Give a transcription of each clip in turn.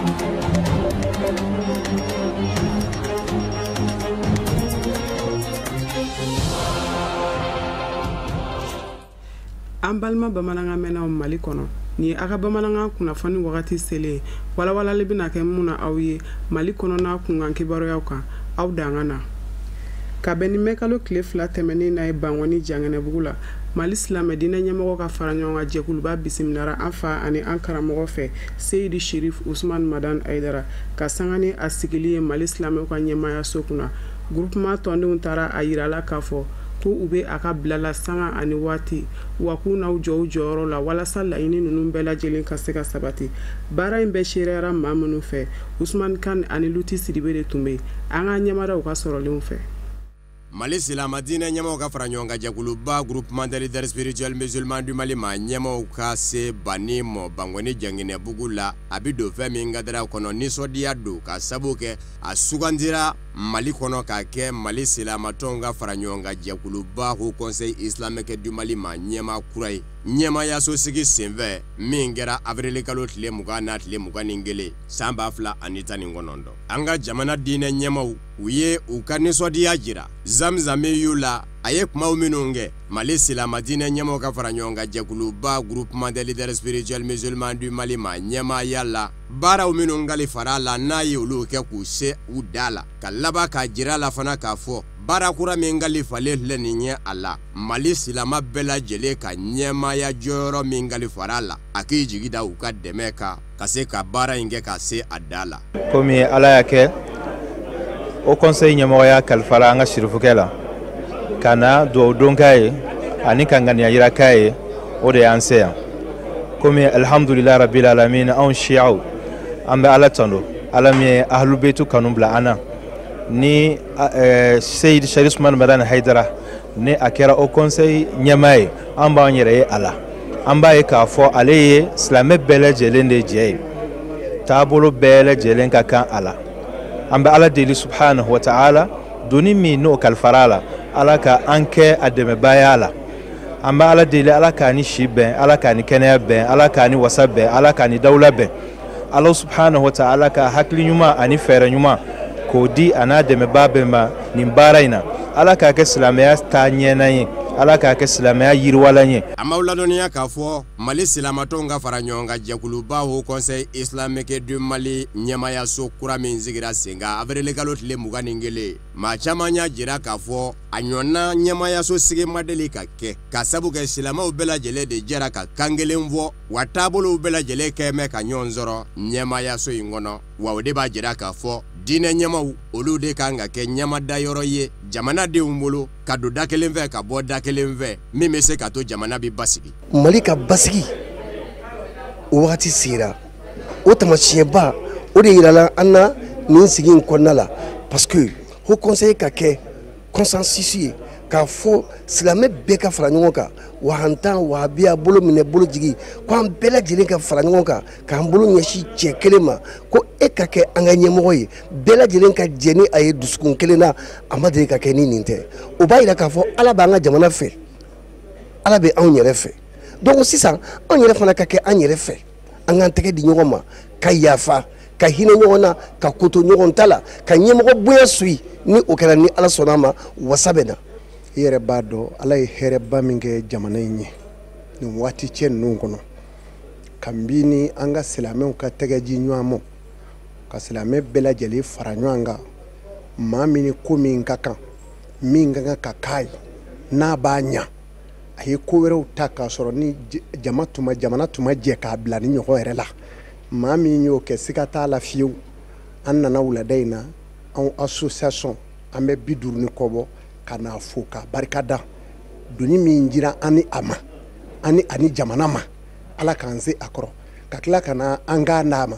An balima bamanankan mɛnnaw Mali kɔnɔ ni aga bamanankan kunnafoni wagati sele walawalali bɛna kɛ mun na aw ye Mali kɔnɔna kunkan kibaruyaw kan aw danga na ka bɛn ni mɛkalo tile 2 tɛmɛnen na ye Bangɔni Jangɛnɛbugu la Mali silamɛ diinɛ ɲɛmɔgɔ ka fara ɲɔgɔn kan jɛkuluba bisimilara an fa ani an karamɔgɔ fɛ Seyidi Sheriff Usman Madan Aidara ka sanga ni a sigili ye Mali silamɛw ka ɲɛmayaso kunna groupement tɔndenw taara a yirala k'a fɔ ko u bɛ a ka bilala sanga ani waati wa k'u n'aw jɔ u jɔyɔrɔ la walasa laɲini ninnu bɛɛ lajɛlen ka se ka sabati baara in bɛɛ seereyara maa minnu fɛ Usman Kan ani Luti Sidibe de tun bɛ an ka ɲɛmadaw ka sɔrɔlenw fɛ Mali silamɛ diinɛ ɲɛmɔgɔ ka fara ɲɔgɔn kan jɛkuluba groupement des leaders spirituels musulmans du Mali ma ɲɛmɔgɔw ka se Bani mɔ Bangɔni Jangɛnɛbugu la a bɛ don fɛn min kadira kɔnɔ nisɔndiya don ka sabu kɛ a sugandira Mali kɔnɔ ka kɛ Mali silamɛtɔnw ka fara ɲɔgɔn kan jɛkuluba Haut Conseil islamique du Mali ma ɲɛma kura ye ɲɛmayaso sigi senfɛ min kɛra avril kalo tile 20 na tile 21 san 2019 an ka jamana diinɛ ɲɛmɔgɔw u ye u ka nisɔndiya jira Zamzam y'u la a ye kumaw minnu kɛ Mali silamɛ diinɛ ɲɛmɔgɔ ka fara ɲɔgɔn kan jɛkuluba groupement des leaders spirituels musulmans du Mali ma ɲɛmaya la baaraw minnu kalifara la n'a ye olu kɛ k'u se u da la ka laban ka jira la fana k'a fɔ baara kura min kalifalen filɛ nin ye a la Mali silamɛ bɛɛ lajɛlen ka ɲɛmaya jɔyɔrɔ min kalifara la a k'i jigi da u ka dɛmɛ kan ka se ka baara in kɛ ka se a da la komi Ala y'a kɛ o conseil ɲɛmɔgɔya kalifara an ka sirifukɛ la ka na duwawu don k'a ye ani ka ŋaniya yira k'a ye o de y'an se yan komi alhamdulilahi rabbil alamin anw siyaw an bɛ Ala tando Ala min ye ahlubeitu kanu bila an na ni Seyidi Sheriff Usman Madan Aidara ni a kɛra o conseil ɲɛmaa ye an b'an yɛrɛ ye a la an b'a ye k'a fɔ ale ye silamɛ bɛɛ lajɛlen de jɛ ye taabolo bɛɛ lajɛlen ka kan a la an bɛ Ala deli subhanahu wa ta'ala doni min n'o kalifara la Ala ka an kɛ a dɛmɛbaya la an bɛ Ala deli Ala k'a ni si bɛn Ala k'a ni kɛnɛya bɛn Ala k'a ni wasa bɛn Ala k'a ni dawula bɛn Ala subhanahu wa ta'ala ka hakili ɲuman ani fɛɛrɛ ɲuman k'o di a n'a dɛmɛbaa bɛɛ ma nin baara in na Ala k'a kɛ silamɛya taa ɲɛna ye Ala k'a kɛ silamɛya yiriwalan ye an b'aw ladɔnniya k'a fɔ Mali silamɛtɔnw ka fara ɲɔgɔn kan jɛkuluba Haut Conseil islamique du Mali ɲɛmayaso kura min sigira sen kan avril kalo tile 21 maa caman y'a jira k'a fɔ a ɲɔgɔnna ɲɛmayaso sigi ma deli ka kɛ ka sabu kɛ silamɛw bɛɛ lajɛlen de jɛra ka kan kelen fɔ wa taabolow bɛɛ lajɛlen kɛmɛ ka ɲɔgɔn sɔrɔ ɲɛmayaso in kɔnɔ wa o de b'a jira k'a fɔ diinɛ ɲɛmaw olu de kan ka kɛ ɲɛmadayɔrɔ ye jamanadenw bolo ka don da kelen fɛ ka bɔ da kelen fɛ min bɛ se ka to jamana bi basigi Mali ka basigi o wagati sera o tamasiyɛnba o de yirala an na nin sigi in kɔnɔna la parce que Haut Conseil ka kɛ consensus ye k'a fɔ silamɛ bɛɛ ka fara ɲɔgɔn kan wahantan wahabiya bolo minɛ bolo jigi ko an bɛɛ lajɛlen ka fara ɲɔgɔn kan k'an bolo ɲɛsin cɛ kelen ma ko e ka kɛ an ka ɲɛmɔgɔ ye bɛɛ lajɛlen ka jɛ ni a ye dusukun kelen na a ma deli ka kɛ ni nin tɛ o b'a yira k'a fɔ Ala b'an ka jamana fɛ Ala bɛ anw yɛrɛ fɛ donc sisan anw yɛrɛ fana ka kɛ an yɛrɛ fɛ an k'an tɛgɛ di ɲɔgɔn ma ka yafa ka hinɛ ɲɔgɔn na ka koto ɲɔgɔn ta la ka ɲɛmɔgɔ bonya suyi ni o kɛra ni Ala sɔnna ma wasa bɛ na i yɛrɛ b'a dɔn Ala ye hɛrɛba min kɛ jamana in ye nin waati cɛ ninnu kɔnɔ ka bi ni an ka silamɛw ka tɛgɛji ɲɔgɔn ma ka silamɛ bɛɛ lajɛlen fara ɲɔgɔn kan maa min ni ko min ka kan min ka kan ka k'a ye n'a b'a ɲa a ye ko wɛrɛw ta k'a sɔrɔ ni jamana tun ma jɛ k'a bila ni ɲɔgɔn yɛrɛ la maa min y'o kɛ siga t'a la fiyewu an nana wulada in na anw association an bɛ 50 ni kɔ bɔ ka n'a fo ka barika da doni min jira ani a ma ani jamana ma Ala k'an se a kɔrɔ ka tila ka na an k'a n'a ma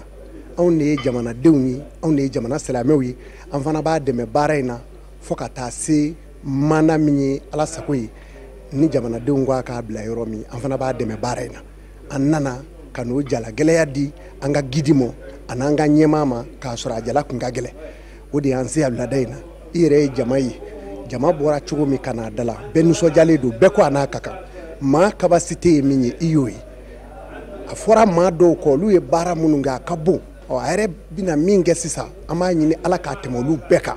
anw de ye jamanadenw ye anw de ye jamana silamɛw ye an fana b'a dɛmɛ baara in na fo ka taa se mana min ye Ala sago ye ni jamanadenw k'a bila yɔrɔ min an fana b'a dɛmɛ baara in na an nana ka n'o jalagɛlɛya di an ka gidi ma ani an ka ɲɛmaa ma k'a sɔrɔ a jala kun ka gɛlɛn o de y'an se a wulada in na i yɛrɛ ye jama ye jama bɔra cogo min ka n'a da la bɛɛ nisɔndiyalen don bɛɛ ko a n'a ka kan maa capacité ye min ye i y'o ye a fɔra maa dɔw kɔ olu ye baara minnu kɛ a ka bon a yɛrɛ bɛna min kɛ sisan an b'a ɲini ala k'a tɛmɛ olu bɛɛ kan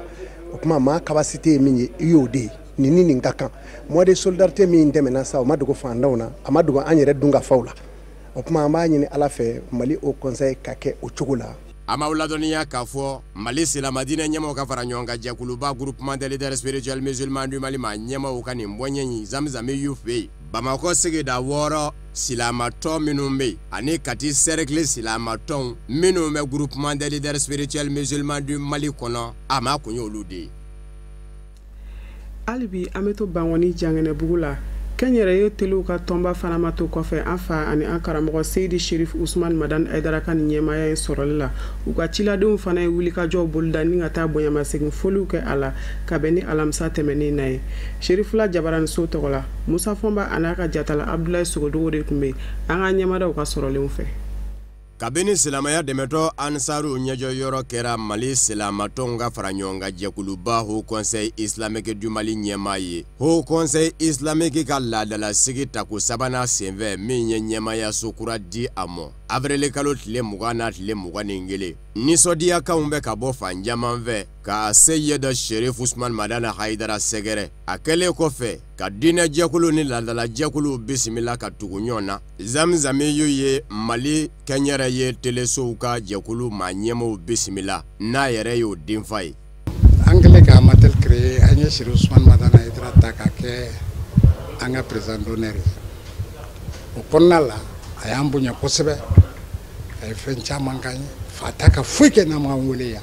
o kuma maa capacité ye min ye i y'o de ye nin ni nin ka kan mois de solidarité min tɛmɛna sa o ma dogo fandanw na a ma dogo an yɛrɛ dun ka faw la o kuma an b'a ɲini ala fɛ Mali Haut Conseil ka kɛ o cogo la. Ama ladɔnniya k'a fɔ Mali silamadinɛ ɲɛmɔgɔw ka fara ɲɔgɔn kan jɛkuluba groupement des leaders spirituels musulmans du Mali ma ɲɛmɔgɔw ka nin bɔɲɛ in Zamzam y'u fɛ yen Bamakɔ sigida 6 silamatɔn minnu bɛ yen ani Kati cercle silamatɔnw minnu bɛ groupement des leaders spirituels musulmans du Mali kɔnɔ a ma kun y'olu de ye. Hali bi an bɛ to Bangoni Janginɛbugu la kɛnyɛrɛye teliw ka tɔnba fana ma to kɔfɛ an fa ani an karamɔgɔ Seydi Sherif Usman Madan Aidara ka nin ɲɛmaaya in sɔrɔli la u ka ciladenw fana ye wulikajɔw bolida ni ka taa bonyamasegin foliw kɛ a la ka bɛn ni alamisa tɛmɛnen na ye Sherifula Jabarani So tɔgɔ la Musa Fɔnba a n'a ka jatala Abdulaye Sogodogo de tun bɛ an ka ɲɛmadaw ka sɔrɔlenw fɛ. Kabini silamaya dɛmɛtɔ Ansaru ɲɛjɔyɔrɔ kɛra Mali silamatɔnw ka fara ɲɔgɔn kan jɛkuluba Haut Conseil islamique du Mali ɲɛmaa ye. Haut Conseil islamique ka laadalasigi tako sabanan senfɛ min ye ɲɛmaaya sokura di a mɔ. Avril kalo tile 20 n'a tile 21. Nisɔndiyakanw bɛ ka bɔ fan caman fɛ ka Seyida Sherif Usman Madan Haidara sɛgɛrɛ. A kɛlen kɔfɛ ka diinɛ jɛkulu ni laadala jɛkulu bisimila ka tugu ɲɔgɔn na. Zamzam y'u ye Mali kɛnyɛrɛ ye telesow ka jɛkulu maa ɲɛmɔgɔw bisimila n'a yɛrɛ y'o denfa ye. An kɛlen ka amatel créé an ye Sherif Usman Madan Haidara ta ka kɛ an ka président d'honneur ye. O kɔnɔna la a y'an bonya kosɛbɛ a ye fɛn caman k'an ye fa ta ka foyi kɛ n'a ma wele yan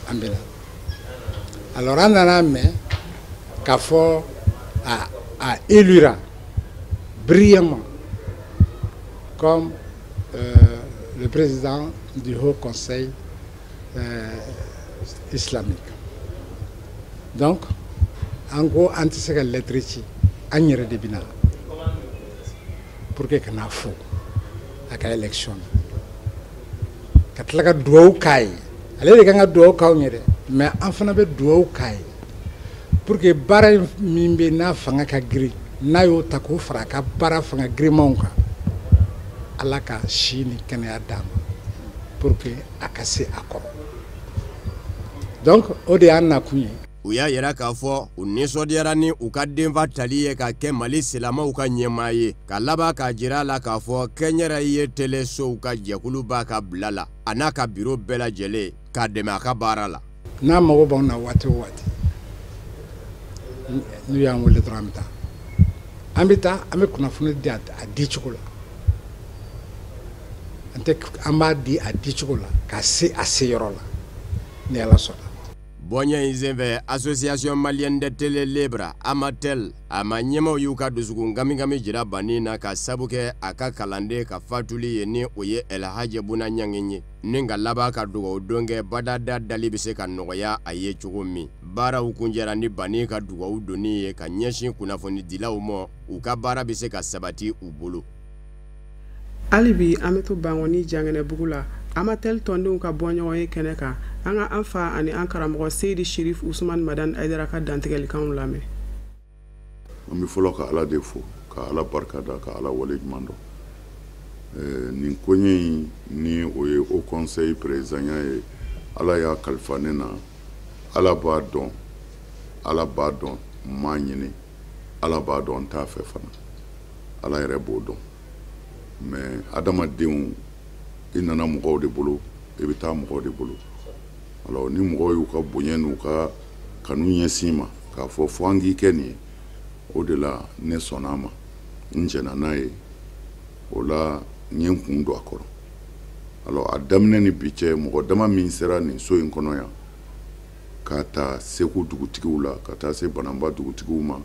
an bɛ na alors an nana mɛn k'a fɔ a élira brillamment comme le président du Haut Conseil islamique. Donc an ko an tɛ se ka lettre ci an yɛrɛ de bɛna pour que kana fo a ka élection ka tila ka duwawu k'a ye ale de kan ka duwawu k'anw ye dɛ mais an fana bɛ duwawu k'a ye pour que baara min bɛ n'a fanga ka girin n'a y'o ta k'o fara a ka baara fanga girinmanw kan ala ka si ni kɛnɛya d'a ma pour que a ka se a kɔrɔ donc o de y'an nakun ye. U y'a yira k'a fɔ u nisɔndiyara ni u ka denfa tali ye ka kɛ Mali silamɛw ka ɲɛmaa ye ka laban k'a jira a la k'a fɔ kɛnyɛrɛye telesow ka jɛkulu b'a ka bila la a n'a ka biro bɛɛ lajɛlen k'a dɛmɛ a ka baara la. N'a mago b'anw na waati o waati n'u y'an wele dɔrɔn an bɛ taa an bɛ kunnafoni di a di cogo la an b'a di a di cogo la ka se a se yɔrɔ la ni Ala sɔnna. Bɔɲɛ in senfɛ association malienne de télé libre Amatel a ma ɲɛmaw y'u ka dusukun gamigami jira banni na ka sabu kɛ a ka kalanden ka fatuli ye ni o ye Elhaji Buna Ɲangi ye ni ka laban ka dugawu don kɛ badada dali bɛ se ka nɔgɔya a ye cogo min baaraw kunjɛra ni banni ka dugawu donni ye ka ɲɛsin kunnafonidilaw ma u ka baara bɛ se ka sabati u bolo. Hali bi an bɛ to Bangoni Janginɛbugu la Amatel tɔndenw ka bɔɲɔgɔn ye kɛnɛ kan an ka an fa ani an karamɔgɔ Seydi Sherif Usman Madan Aidara ka dantigɛlikanw lamɛn. An bɛ fɔlɔ ka Ala de fo ka Ala barikada ka Ala waleɲuman dɔn nin koɲɛ in ni o ye Haut Conseil président ye Ala y'a kalifa ne na Ala b'a dɔn n m'a ɲini Ala b'a dɔn n t'a fɛ fana Ala yɛrɛ b'o dɔn mais adamadenw i nana mɔgɔw de bolo i bɛ taa mɔgɔw de bolo alors ni mɔgɔw y'u ka bonya n'u ka kanu ɲɛsin ma k'a fɔ fo an k'i kɛ nin ye o de la ne sɔnna a ma n jɛna n'a ye o la n ye n kun don a kɔrɔ alors a daminɛ ni bi cɛ mɔgɔ dama min sera nin so in kɔnɔ yan ka taa Segu dugutigiw la ka taa se Banamba dugutigiw ma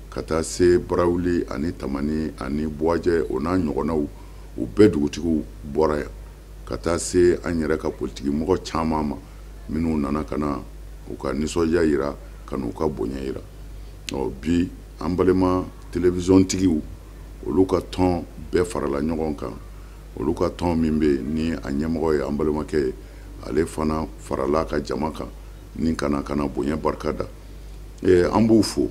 ka taa se Barawuli ani Tamani ani Buwajɛ o n'a ɲɔgɔnnaw u bɛɛ dugutigiw bɔra yan ka taa se an yɛrɛ ka politiki mɔgɔ caman ma minnu nana ka na u ka nisɔndiya yira ka n'u ka bonya yira bi an balima télévision tigiw olu ka tɔn bɛɛ farala ɲɔgɔn kan olu ka tɔn min bɛ ni a ɲɛmɔgɔ ye an balimakɛ ye ale fana farala ka jama kan ni kana bonya barikada an b'u fo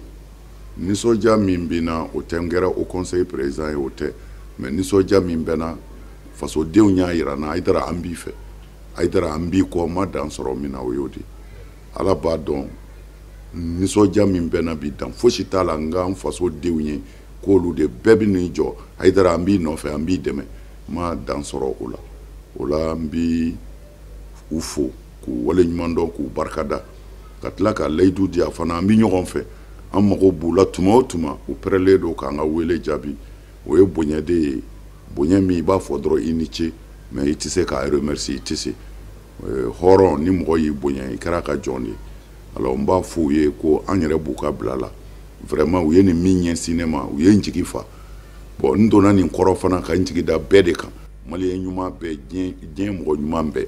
nisɔndiya min bɛ na o tɛ n kɛra Haut Conseil président ye o tɛ mais nisɔndiya min bɛ na fasodenw y'a yira na Aidara an b'i fɛ Haidara an b'i kɔ ma dan sɔrɔ min na o y'o de Ala b'a dɔn nisɔndiya min bɛ na bi dan fosi t'a la n k'an faso denw ye k'olu de bɛɛ bɛ n'i jɔ Haidara an b'i nɔfɛ an b'i dɛmɛ ma dan sɔrɔ o la n b'i u fo k'u waleɲuman dɔn k'u barikada ka tila ka layidu di a fana an bɛ ɲɔgɔn fɛ an mago b'u la tuma o tuma u pɛrɛlen don k'an ka wele jaabi o ye bonya de ye bonya min i b'a fɔ dɔrɔn i ni ce mais i tɛ se k'a remercier i tɛ se hɔrɔn ni mɔgɔ y'i bonya i kɛra ka jɔn de ye alors n b'a fɔ u ye ko an yɛrɛ b'u ka bila la vraiment u ye nin min ɲɛsin ne ma u ye n jigi fa bon n donna nin kɔrɔ fana ka n jigi da bɛɛ de kan maliyɛn ɲuman bɛɛ diɲɛ mɔgɔ ɲuman bɛɛ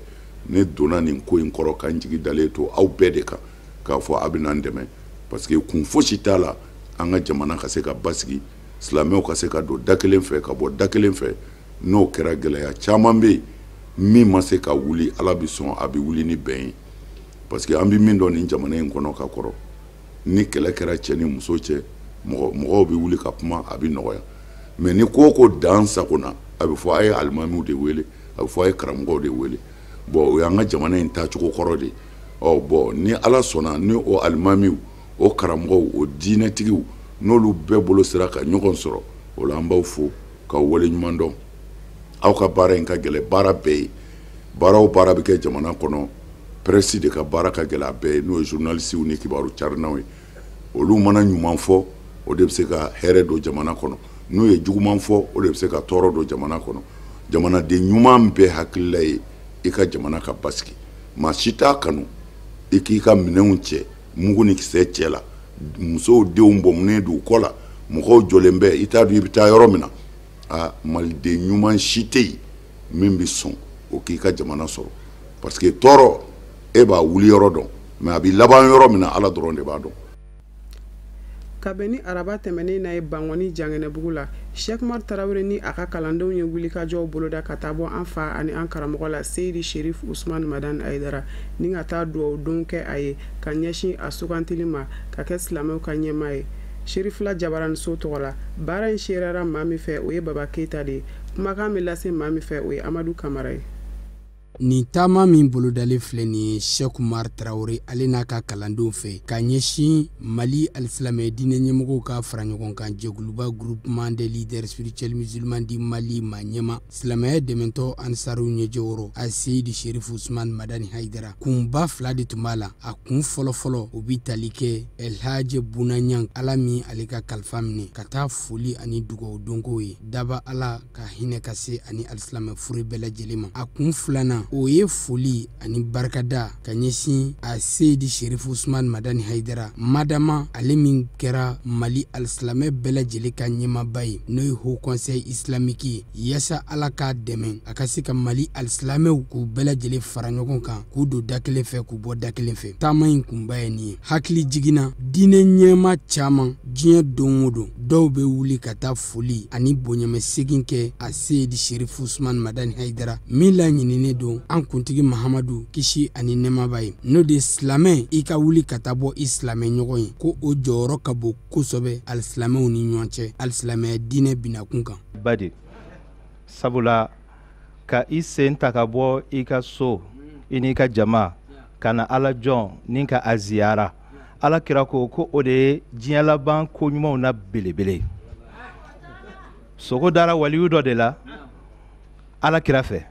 ne donna nin ko in kɔrɔ ka n jigi dalen to aw bɛɛ de kan k'a fɔ a bɛ na n dɛmɛ parce que kun fosi t'a la an ka jamana ka se ka basigi silamɛw ka se ka don da kelen fɛ ka bɔ da kelen fɛ n'o kɛra gɛlɛya caman bɛ yen min ma se ka wuli Ala bɛ sɔn a bɛ wuli ni bɛn ye parce que an bɛ min dɔn nin jamana in kɔnɔ ka kɔrɔ ni kɛlɛ kɛra cɛ ni muso cɛ mɔgɔw bɛ wuli ka kuma a bɛ nɔgɔya mais ni ko o ko dan sagona a bɛ fɔ a ye alimamiw de wele a bɛ fɔ a ye karamɔgɔw de wele bon o y'an ka jamana in taacogo kɔrɔ de bon ni Ala sɔnna ni o alimamiw o karamɔgɔw o diinɛtigiw n'olu bɛɛ bolo sera ka ɲɔgɔn sɔrɔ o la an b'aw fo k'aw waleɲuman dɔn aw ka baara in ka gɛlɛ baara bɛɛ ye baara o baara bɛ kɛ jamana kɔnɔ presse de ka baara ka gɛlɛ a bɛɛ ye n'o ye journalistes ni kibaru carinaw ye olu mana ɲuman fɔ o de bɛ se ka hɛrɛ don jamana kɔnɔ n'o ye juguman fɔ o de bɛ se ka tɔɔrɔ don jamana kɔnɔ jamanaden ɲuman bɛɛ hakilila ye i ka jamana ka basigi maa si t'a kanu i k'i ka minɛnw cɛ mugu ni kisɛ cɛ la musow denw bɔnmunen don u kɔ la mɔgɔw jɔlen bɛ i t'a dɔn i bɛ taa yɔrɔ min na maliden ɲuman si tɛ yen min bɛ sɔn o k'i ka jamana sɔrɔ parce que tɔɔrɔ e b'a wuli yɔrɔ dɔn mais a bɛ laban yɔrɔ min na Ala dɔrɔn de b'a dɔn. kabini araba tɛmɛnen na ye Bangɔni Jangɛnɛbugu la Cheikh Umar Tarawele ni a ka kalandenw ye wulikajɔw boloda ka taa bɔ an fa ani an karamɔgɔ la Seydi Sherif Usman Madani Haidara ni ka taa duwawudon kɛ a ye ka ɲɛsin a sugantili ma ka kɛ silamɛw ka ɲɛmaa ye Sherifula Jabaraniso tɔgɔ la baara in serera maa min fɛ o ye Baba Keita de ye kumakan bɛ lase maa min fɛ o ye Amadu Kamara ye. Ni taama min bolodalen filɛ nin ye Cheikh Umar Tarawele ale n'a ka kalandenw fɛ ka ɲɛsin Mali alisilamɛ diinɛ ɲɛmɔgɔw ka fara ɲɔgɔn kan jɛkuluba groupement des leaders spirituels musulmans du Mali ma ɲɛma silamɛya dɛmɛtɔ Ansaru ɲɛjɛwɔrɔ a Seydi Sherif Usman Madani Haidara kunba fila de tun b'a la a kun fɔlɔfɔlɔ o bi tali kɛ Elhaji Bunaɲang Ala min ale ka kalifa minɛ ka taa foli ani dugawu donko ye daba Ala ka hinɛ ka se ani alisilamɛ fure bɛɛ lajɛlen ma a kun filanan o ye foli ani barikada ka ɲɛsin a Seydi Sherif Usman Madani Haidara madama ale min kɛra Mali alisilamɛ bɛɛ lajɛlen ka ɲɛmaaba ye n'o ye Haut Conseil islamique ye yaasa Ala k'a dɛmɛ a ka se ka Mali alisilamɛw k'u bɛɛ lajɛlen fara ɲɔgɔn kan k'u don da kelen fɛ k'u bɔ da kelen fɛ taama in kunba ye nin ye hakili jiginna diinɛ ɲɛma caman diɲɛ don o don dɔw bɛ wuli ka taa foli ani bonɲɛmɛsegin kɛ a Seydi Sherif Usman Madani Haidara min laɲininen don an kuntigi Mahamadu kisi ani nɛɛma b'a ye n'o de silamɛ i ka wuli ka taa bɔ i silamɛ ɲɔgɔn ye ko o jɔyɔrɔ ka bon kosɛbɛ alisilamɛw ni ɲɔgɔn cɛ alisilamɛya diinɛ binakun kan badi sabula ka i sen ta ka bɔ i ka so i n'i ka jama ka na Ala jɔn ni ka a ziyara Ala kira ko o de ye diɲɛ laban ko ɲumanw na belebele sogo dara waliyu dɔ de la Ala kira fɛ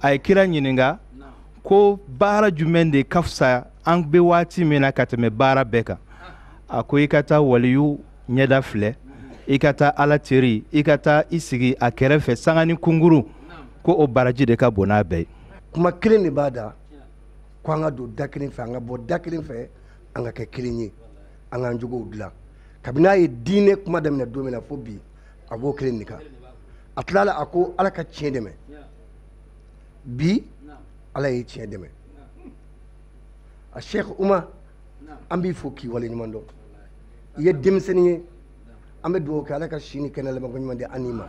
a ye kira ɲininka ko baara jumɛn de ka fisa an bɛ waati min na ka tɛmɛ baara bɛɛ kan a ko i ka taa waliyu ɲɛda filɛ i ka taa Ala teri i ka taa i sigi a kɛrɛfɛ sanga ni kunkuru ko o baraji de ka bon n'a bɛɛ ye kuma kelen de b'a da ko an ka don da kelen fɛ an ka bɔ da kelen fɛ an ka kɛ kelen ye an k'an jogow dilan kabini a ye diinɛ kuma daminɛ don min na fo bi a b'o kelen de kan a tilala a ko Ala ka tiɲɛ dɛmɛ bi Ala ye tiɲɛ dɛmɛ a Cheikh Umar an b'i fo k'i waleɲuman dɔn i ye denmisɛnnin ye an bɛ dugawu kɛ Ala ka si ni kɛnɛ laban ko ɲuman di an n'i ma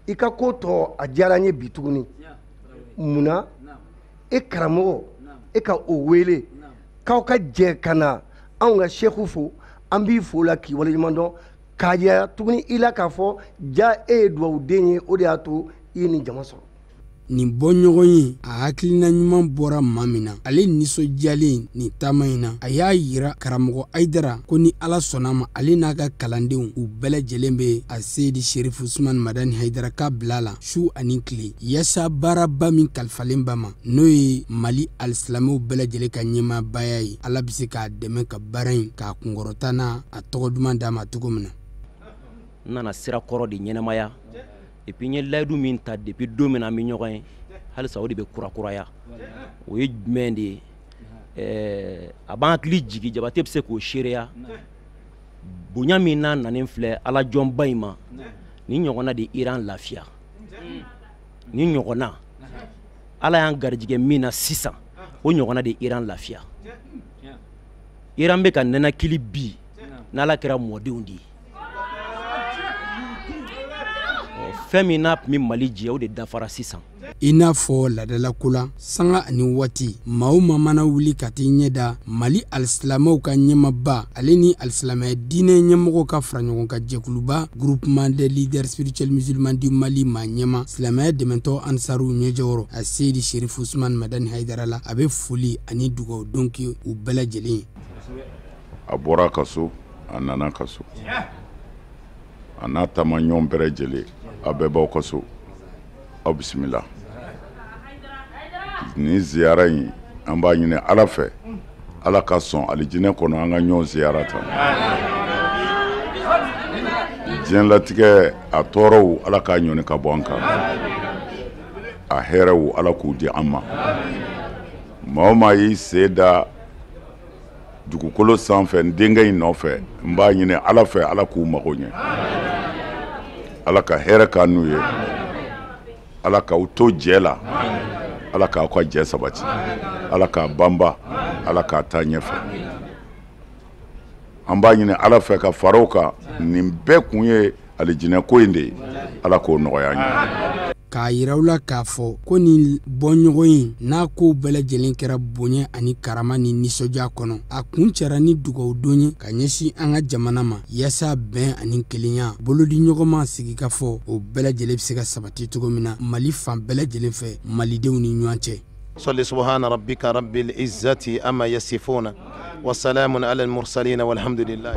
i ka ko tɔ a diyara an ye bi tuguni munna e karamɔgɔ e ka o wele k'aw ka jɛ ka na anw ka Cheikhu fo an b'i fo la k'i waleɲuman dɔn k'a jira tuguni i la k'a fɔ ja e ye duwawuden ye o de y'a to i ye nin jama sɔrɔ nin bɔɲɔgɔn ye a hakilina ɲuman bɔra maa min na ale nisɔndiyalen nin taama in na a y'a yira karamɔgɔ Aidara ko ni Ala sɔnna ma ale n'a ka kalandenw u bɛɛ lajɛlen bɛ a Seydi Sherif Usman Madani Haidara ka bila la su ani tile yaasa baaraba min kalifalen ba ma n'o ye Mali alisilamɛw bɛɛ lajɛlen ka ɲɛmaabaya ye Ala bɛ se k'a dɛmɛ ka baara in k'a kunkɔrɔta n'a a tɔgɔ duman d'a ma cogo min na. N nana sira kɔrɔ de ɲɛnamaya et puis n ye layidu min ta depuis don min na an bɛ ɲɔgɔn ye halisa o de bɛ kurakuraya o ye jumɛn de ye a b'an hakili jigi Jabate bɛ se k'o seereya bonya min n'a nanen filɛ Ala jɔnba in ma ni ɲɔgɔnna de Iran lafiya ni ɲɔgɔnna Ala y'an garijigɛ min na sisan o ɲɔgɔnna de Iran lafiya Iran bɛ ka nɛnɛkili bi n'Ala kɛra mɔdenw de ye fɛn min n'a tun bɛ Mali jɛ o de dafara sisan. I n'a fɔ ladalako la sanga ani waati maa o maa mana wuli ka t'i ɲɛ da Mali alisilamɛw ka ɲɛmaba ale ni alisilamɛ diinɛ ɲɛmɔgɔw ka fara ɲɔgɔn kan jɛkuluba groupement des leaders spirituels musulmans du Mali maa ɲɛma silamɛya dɛmɛtɔ Ansaru ɲɛjɔyɔrɔ a Seydi Sherif Usman Madani Haidara la a bɛ foli ani dugawu don kɛ u bɛɛ lajɛlen ye. A bɔra ka so a nana ka so a n'a taamaɲɔgɔn bɛɛ lajɛlen a bɛɛ b'aw ka so aw bisimila nin ziyara in an b'a ɲini Ala fɛ Ala ka sɔn alijinɛ kɔnɔ an ka ɲɔgɔn ziyara ta diɲɛlatigɛ a tɔɔrɔw Ala k'a ɲɔni ka bɔ an kan a hɛrɛw Ala k'u di an ma maa o maa y'i sen da dugukolo sanfɛ n denkɛ in nɔfɛ n b'a ɲini Ala fɛ Ala k'u mago ɲɛ Ala ka hɛrɛ k'a n'u ye Ala k'aw to jɛ la Ala k'aw ka jɛ sabati Ala k'a banba Ala k'a taa ɲɛfɛ an b'a ɲini Ala fɛ ka faraw kan nin bɛɛ kun ye alijinɛ ko in de ye Ala k'o nɔgɔya ɲɛ k'a yiraw la k'a fɔ ko nin bɔɲɔgɔn in n'a kow bɛɛ lajɛlen kɛra bonya ani karama ni nisɔndiya kɔnɔ a kun cɛra ni dugawu don ye ka ɲɛsin an ka jamana ma yaasa bɛn ani kelenya bolodi ɲɔgɔnma sigi ka fɔ o bɛɛ lajɛlen bɛ se ka sabati cogo min na Mali fan bɛɛ lajɛlen fɛ malidenw ni ɲɔgɔn cɛ. صلي سبحان ربك رب العزة أما يصفون والسلام على المرسلين والحمد لله.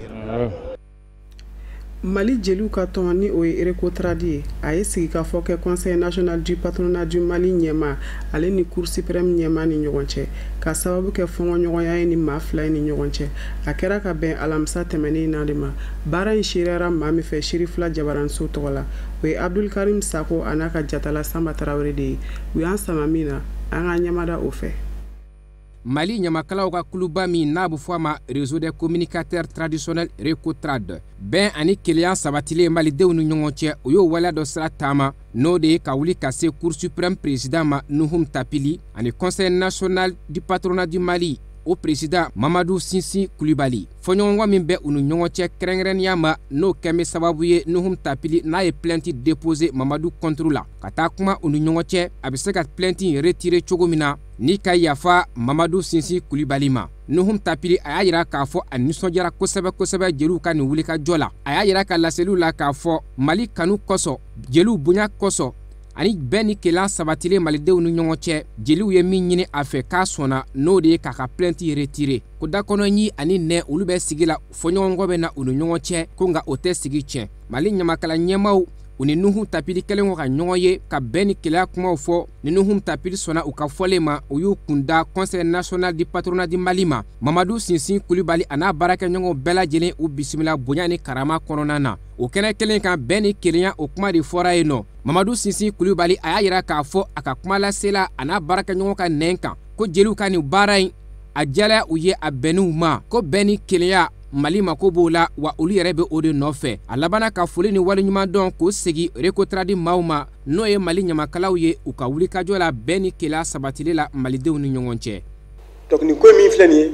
Mali jeliw ka tɔn ni o ye Erekotradi ye a ye sigi ka fɔ kɛ Conseil national du patronat du Mali ɲɛma ale ni Cour suprême ɲɛma ni ɲɔgɔn cɛ ka sababu kɛ fɔngɔɲɔgɔnya ye ni maa fila ni ɲɔgɔn cɛ a kɛra ka bɛn alamisa tɛmɛnen na de ma baara in seriyara maa min fɛ Sirifila Jabaranso tɔgɔ la o ye Abdul Karim Sako a n'a ka jatala Samba Tarawele de ye u y'an sama min na an ka ɲɛmada o fɛ. Mali ɲamakalaw ka kuluba min n'a bɛ fɔ a ma réseau des communicateurs traditionnels Recotrad bɛn ani kelenya sabatilen malidenw ni ɲɔgɔn cɛ o y'o waleya dɔ sira taama n'o de ye ka wuli ka se Cour suprême président ma Nuhum Tapili ani Conseil national du patronat du Mali o président Mamadou Sinsi Kulibali fɔɲɔgɔnkɔ min bɛ u ni ɲɔgɔn cɛ kɛrɛnkɛrɛnnenya ma n'o kɛmɛ sababu ye Nuhum Tapili n'a ye plainte déposé Mamadou contre la ka taa kuma u ni ɲɔgɔn cɛ a bɛ se ka plainte retirer cogo min na ni ka yafa Mamadou Sinsi Kulibali ma Nuhum Tapili a y'a yira k'a fɔ a nisɔndiyara kosɛbɛ kosɛbɛ jeliw ka nin wulikajɔ la a y'a yira ka laseliw la k'a fɔ Mali kanu kosɔn jeliw bonya kosɔn ani bɛn ni kelenya sabatilen malidenw ni ɲɔgɔn cɛ jeliw ye min ɲini a fɛ k'a sɔnna n'o de ye k'a ka plainte retirer ko dakɔnɔɲi ani nɛ olu bɛ sigi la fɔɲɔgɔnkɔ bɛ na u ni ɲɔgɔn cɛ ko nka o tɛ sigi tiɲɛ Mali ɲamakala ɲɛmaw u ni Nuhum Tapili kɛlen kɔ ka ɲɔgɔn ye ka bɛn ni kelenya kumaw fɔ ni Nuhum Tapili sɔnna u ka fɔlen ma u y'u kunda Conseil national du patronat du Mali ma Mamadou Sinsi Kulibali a n'a baarakɛɲɔgɔnw bɛɛ lajɛlen u bisimila bonya ni karama kɔnɔna na o kɛnɛ kelen kan bɛn ni kelenya o kuma de fɔra yen nɔ Mamadou Sinsi Kulibali a y'a yira k'a fɔ a ka kuma lasela a n'a baarakɛɲɔgɔn ka nɛn kan ko jeliw ka nin baara in a diyala u ye a bɛnn'u ma ko bɛn ni kelenya Mali mako b'o la wa olu yɛrɛ bɛ o de nɔfɛ a labanna ka foli ni waleɲuman dɔn k'o segi Recotradi maaw ma n'o ye Mali ɲamakalaw ye u ka wulikajɔ la bɛn ni kelenya sabatili la malidenw ni ɲɔgɔn cɛ. Donc nin ko min filɛ nin ye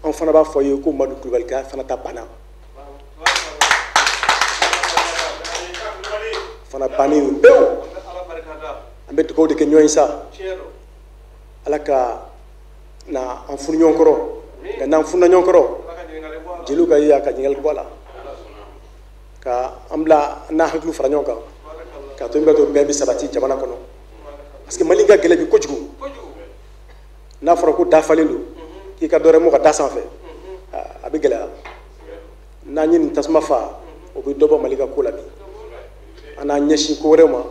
an fana b'a fɔ ye ko Mamadou Kulibali ka fana ta banna fana bannen pewu an bɛ dugawu de kɛ ɲɔgɔn ye sa Ala ka na an furu ɲɔgɔn kɔrɔ nka n'an funna ɲɔgɔn kɔrɔ jeliw ka ye a ka ɲininkali bɔ a la ka an bila n'a hakili fara ɲɔgɔn kan ka to min bɛ to bɛn bɛ sabati jamana kɔnɔ parce que Mali ka gɛlɛ bi kojugu n'a fɔra ko da falen don k'i ka dɔ wɛrɛ mɔ ka da sanfɛ a bɛ gɛlɛya n'an ye nin tasuma fa o bɛ dɔ bɔ Mali ka ko la bi an n'an ɲɛsin ko wɛrɛw ma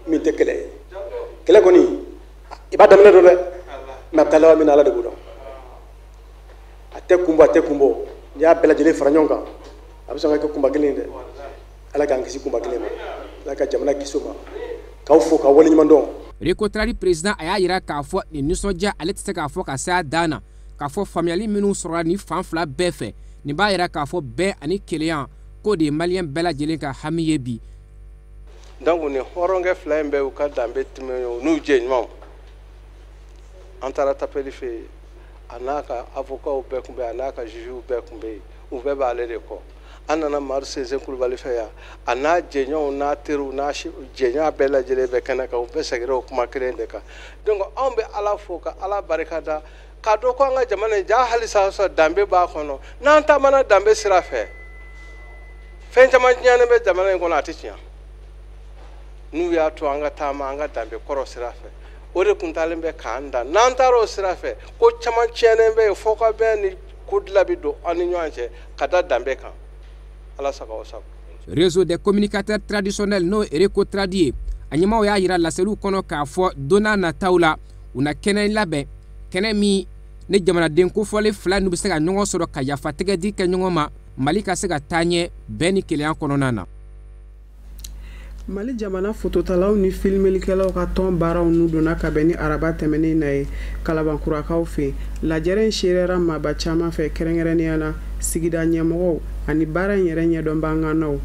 min tɛ kɛlɛ ye kɛlɛ kɔni i b'a daminɛ dɔn dɛ mais a bɛ taa laban min na Ala de b'o dɔn a tɛ kun bɔ a tɛ kun bɔ n'i y'a bɛɛ lajɛlen fara ɲɔgɔn kan a bɛ sɔn ka kɛ kunba kelen ye dɛ Ala k'an kisi kunba kelen ma Ala ka jamana kisi o ma k'aw fo k'aw waleɲuman dɔn. Récotradi président a y'a yira k'a fɔ nin nisɔndiya ale tɛ se k'a fɔ ka se a dan na k'a fɔ faamuyali minnu sɔrɔla nin fan fila bɛɛ fɛ nin b'a yira k'a fɔ bɛn ani kelenya k'o de ye maliyɛn bɛɛ lajɛlen ka hami ye bi. donc nin hɔrɔnkɛ fila in bɛɛ u ka danbe tɛmɛ u n'u jɛɲumanw an taara tapeli fɛ yen a n'a ka avocats bɛɛ tun bɛ yen a n'a ka juges bɛɛ tun bɛ yen u bɛɛ b'ale de kɔ an nana Madu Sese Kulubali fɛ yan a n'a jɛɲɔgɔnw n'a teriw n'a jɛɲɔgɔn bɛɛ lajɛlen bɛ kɛnɛ kan u bɛɛ seginna o kuma kelen de kan donc anw bɛ Ala fo ka Ala barikada k'a dɔn ko an ka jamana in ja hali sa sɔrɔ danbe b'a kɔnɔ n'an taamana danbe sira fɛ fɛn caman tiɲɛnen bɛ jamana in kɔnɔ a tɛ tiɲɛ n'u y'a to an ka taama an ka danbe kɔrɔ sira fɛ o de kun taalen bɛ k'an da n'an taara o sira fɛ ko caman tiɲɛnen bɛ yen fo ka bɛn ni ko dilan bi don an ni ɲɔgɔn cɛ ka da danbe kan Ala sago o sago. Réseau des communicateurs traditionnels n'o ye Récotradi ye a ɲɛmaaw y'a yira laseliw kɔnɔ k'a fɔ don n'a nataw la u na kɛnɛ labɛn kɛnɛ min ni jamanaden kofɔlen fila n'u bɛ se ka ɲɔgɔn sɔrɔ ka yafa tɛgɛdi kɛ ɲɔgɔn ma Mali ka se ka taa ɲɛ bɛn ni kelenya kɔnɔna na. Mali jamana fototalaw ni filmelikɛlaw ka tɔn baaraw n'u donna ka bɛn ni araba tɛmɛnen na ye kalabankurakaw fɛ lajɛrɛ in serera maaba caman fɛ kɛrɛnkɛrɛnnenya la sigida ɲɛmɔgɔw ani baara in yɛrɛ ɲɛdɔnbaganaw